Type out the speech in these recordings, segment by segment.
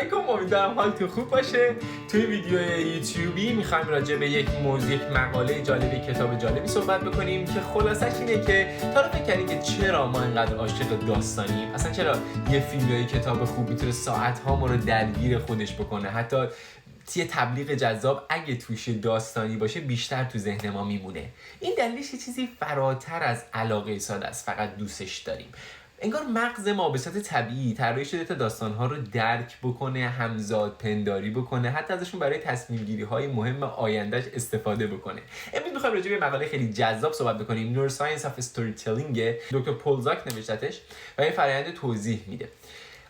علیکم، امیدوارم حالتون خوب باشه. توی ویدیو یوتیوبی میخوایم راجع به یک موضوع، یک مقاله جالبی، کتاب جالبی صحبت بکنیم که خلاصش اینه که تا رو فکر کردین که چرا ما اینقدر عاشق داستانیم؟ اصلا چرا یه فیلم یا کتاب خوب میتونه ساعت‌ها ما رو درگیر خودش بکنه؟ حتی یه تبلیغ جذاب اگه توش داستانی باشه بیشتر تو ذهن ما میمونه. این دلیلش یه چیزی فراتر از علاقه ساده است، فقط دوستش داریم. انگار مغز ما به صورت طبیعی طراحی شده تا داستان‌ها رو درک بکنه، همزاد پنداری بکنه، حتی ازشون برای تصمیم‌گیری‌های مهم آیندهش استفاده بکنه. امروز می‌خوایم راجع به مقاله خیلی جذاب صحبت بکنیم. Neuroscience of Storytelling دکتر پولزاک نوشتتش و این فرآیند توضیح میده.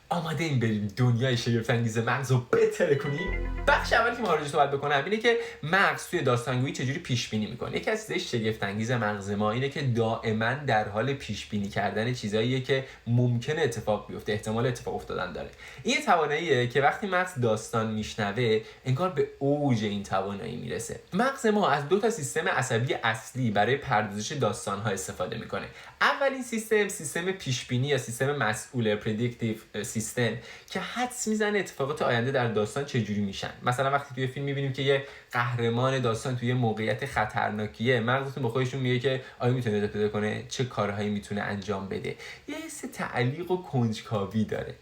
آماده این بریم دنیای شگفت‌انگیز مغز رو بترکونیم؟ بخش اولی که ما راجعش صحبت بکنم اینه که مغز توی داستانگویی چجوری پیش بینی میکنه. یکی از چیزای شگفت‌انگیز مغز ما اینه که دائما در حال پیش بینی کردن چیزاییه که ممکنه اتفاق بیفته، احتمال اتفاق افتادن داره. این تواناییه که وقتی مغز داستان میشنوه انگار به اوج این توانایی میرسه. مغز ما از دو تا سیستم عصبی اصلی برای پردازش داستان‌ها استفاده میکنه. اولین سیستم پیش بینی یا سیستم مسئول پردیکتیو سیستم که حدس میزنه اتفاقات آینده در داستان چجوری میشن. مثلا وقتی توی فیلم میبینیم که یه قهرمان داستان توی موقعیت خطرناکیه، مغزتون به خودشون میگه که آیا میتونه نجات پیدا کنه، چه کارهایی میتونه انجام بده. یه حس تعلیق و کنجکاوی داره.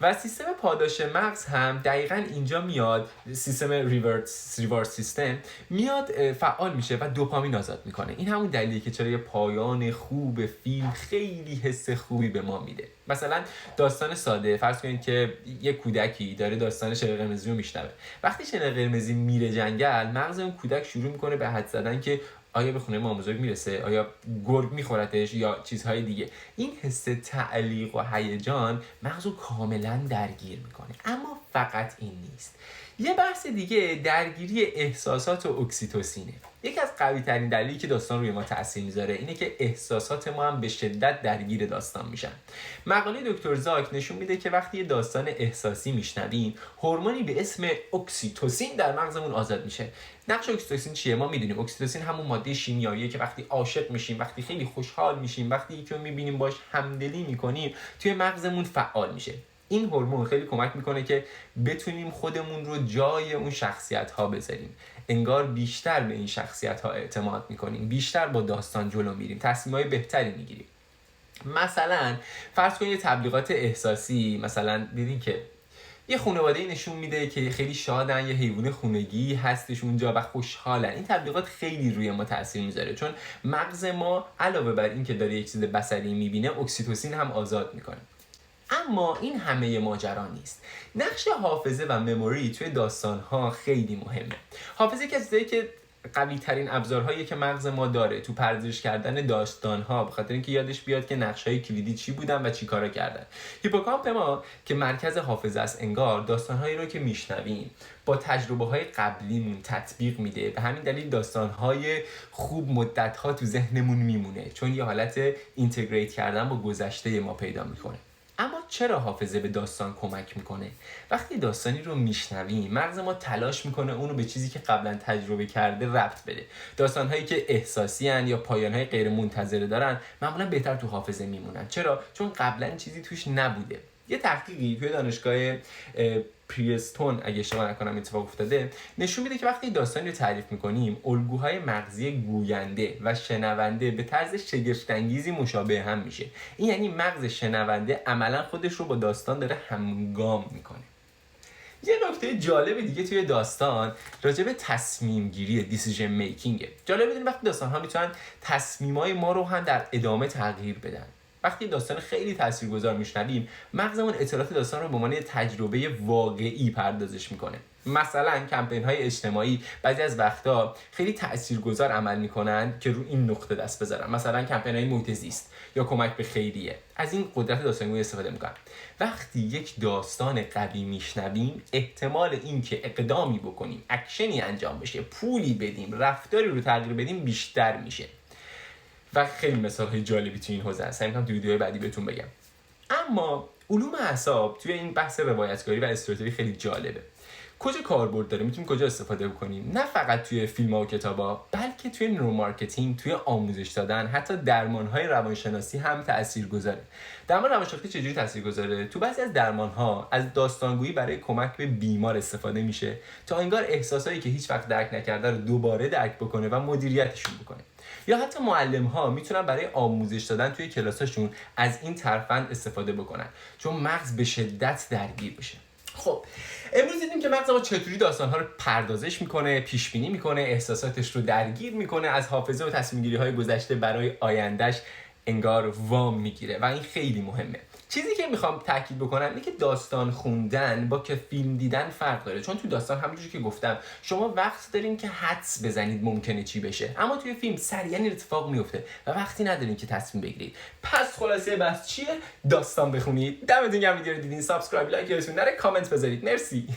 و سیستم پاداش مغز هم دقیقاً اینجا میاد، سیستم ریورس سیستم میاد فعال میشه و دوپامین آزاد میکنه. این همون دلیلیه که چرا یه پایان خوب فیلم خیلی حس خوبی به ما میده. مثلا داستان ساده، فرض کنید که یه کودکی داره داستان شنل قرمزی رو میشنوه. وقتی شنل قرمزی میره جنگل، مغز اون کودک شروع میکنه به حدس زدن که آیا به خونه مام بزرگ میرسه، آیا گرگ میخورتش یا چیزهای دیگه. این حس تعلیق و هیجان مغزو کاملا درگیر میکنه. اما فقط این نیست. یه بحث دیگه درگیری احساسات و اکسیتوسینه. یکی از قوی ترین دلایلی که داستان روی ما تاثیر میذاره اینه که احساسات ما هم به شدت درگیر داستان میشن. مقاله دکتر زاک نشون میده که وقتی یه داستان احساسی میشنویم، هورمونی به اسم اکسیتوسین در مغزمون آزاد میشه. نقش اکسیتوسین چیه؟ ما میدونیم اکسیتوسین همون ماده شیمیاییه که وقتی عاشق میشیم، وقتی خیلی خوشحال میشیم، وقتی یکی رو میبینیم باش همدلی میکنیم، توی مغزمون فعال میشه. این هورمون خیلی کمک میکنه که بتونیم خودمون رو جای اون شخصیت ها بذاریم. انگار بیشتر به این شخصیت ها اعتماد میکنیم، بیشتر با داستان جلو میریم، تصمیمای بهتری میگیریم. مثلا فرض کنید تبلیغات احساسی، مثلا دیدین که یه خانواده نشون میده که خیلی شادن، یه حیوان خونگی هستش اونجا و خوشحالن. این تبلیغات خیلی روی ما تاثیر میذاره، چون مغز ما علاوه بر این که داره یک چیز بصری میبینه، اکسیتوسین هم آزاد میکنه. اما این همه ماجرا نیست. نقش حافظه و مموری توی داستان‌ها خیلی مهمه. حافظه که چیزایی که قوی ترین ابزارهایی که مغز ما داره تو پردازش کردن داستان‌ها، به خاطر اینکه یادش بیاد که نقش‌های کلیدی چی بودن و چی کارا کردن. هیپوکامپ ما که مرکز حافظه است، انگار داستان‌هایی رو که میشنویم با تجربه‌های قبلیمون تطبیق میده. به همین دلیل داستان‌های خوب مدت‌ها تو ذهنمون میمونه، چون یه حالت اینتگریت کردن با گذشته ما پیدا میکنه. اما چرا حافظه به داستان کمک میکنه؟ وقتی داستانی رو میشنویم، مغز ما تلاش میکنه اونو به چیزی که قبلا تجربه کرده ربط بده. داستانهایی که احساسی ان یا پایانهای غیر منتظره دارن معمولا بهتر تو حافظه میمونن. چرا؟ چون قبلا چیزی توش نبوده. یه تحقیقی توی دانشگاه پریستون اگه اشتباه نکنم اتفاق افتاده، نشون میده که وقتی داستانی رو تعریف میکنیم، الگوهای مغزی گوینده و شنونده به طرز شگفت‌انگیزی مشابه هم میشه. این یعنی مغز شنونده عملا خودش رو با داستان داره همگام میکنه. یه نکته جالب دیگه توی داستان راجع به تصمیم گیری، دیسیژن میکینگه. جالب بدونید وقتی داستان ها میتونن تصمیمای ما رو هم در ادامه تغییر بدن. وقتی داستان خیلی تاثیرگذار میشنویم، مغزمون اطلاعات داستان رو به عنوان تجربه واقعی پردازش میکنه. مثلا کمپین های اجتماعی بعضی از وقتا خیلی تاثیرگذار عمل میکنن که رو این نقطه دست بذارن. مثلا کمپین های محیط زیست یا کمک به خیریه از این قدرت داستانگویی استفاده میکنن. وقتی یک داستان قوی میشنویم، احتمال این که اقدامی بکنیم، اکشنی انجام بشه، پولی بدیم، رفتاری رو تغییر بدیم بیشتر میشه. و خیلی مثال‌های جالبی تو این حوزه هست. می‌خوام تو ویدیوهای بعدی بهتون بگم. اما علوم اعصاب توی این بحث روایتگاری و استوری خیلی جالبه. کجا کاربرد داره، میتونیم کجا استفاده بکنیم؟ نه فقط توی فیلم‌ها و کتاب‌ها، بلکه توی نورومارکتینگ، توی آموزش دادن، حتی درمان‌های روانشناسی هم تاثیرگذاره. درمان روانشناختی چجوری تاثیرگذاره؟ تو بعضی از درمان‌ها از داستانگویی برای کمک به بیمار استفاده میشه تا انگار احساسایی که هیچ وقت درک نکرده رو دوباره درک بکنه و مدیریتشون بکنه. یا حتی معلم‌ها میتونن برای آموزش دادن توی کلاساشون از این ترفند استفاده بکنن چون مغز به شدت درگیر بشه. خب امروز دیدیم که مغز ما چطوری داستان‌ها رو پردازش میکنه، پیش بینی میکنه، احساساتش رو درگیر میکنه، از حافظه و تصمیم گیری‌های گذشته برای آیندهش انگار وام میگیره و این خیلی مهمه. چیزی که میخوام تاکید بکنم اینه که داستان خوندن با که فیلم دیدن فرق داره، چون تو داستان همونجوری که گفتم شما وقت دارین که حدس بزنید ممکنه چی بشه، اما توی فیلم سریعا اتفاق میفته و وقتی ندارین که تصمیم بگیرید. پس خلاصه بحث چیه؟ داستان بخونید. دمتون گرم ویدیو رو دیدین، سابسکرایب، لایک یادتون نره، کامنت بذارید. مرسی.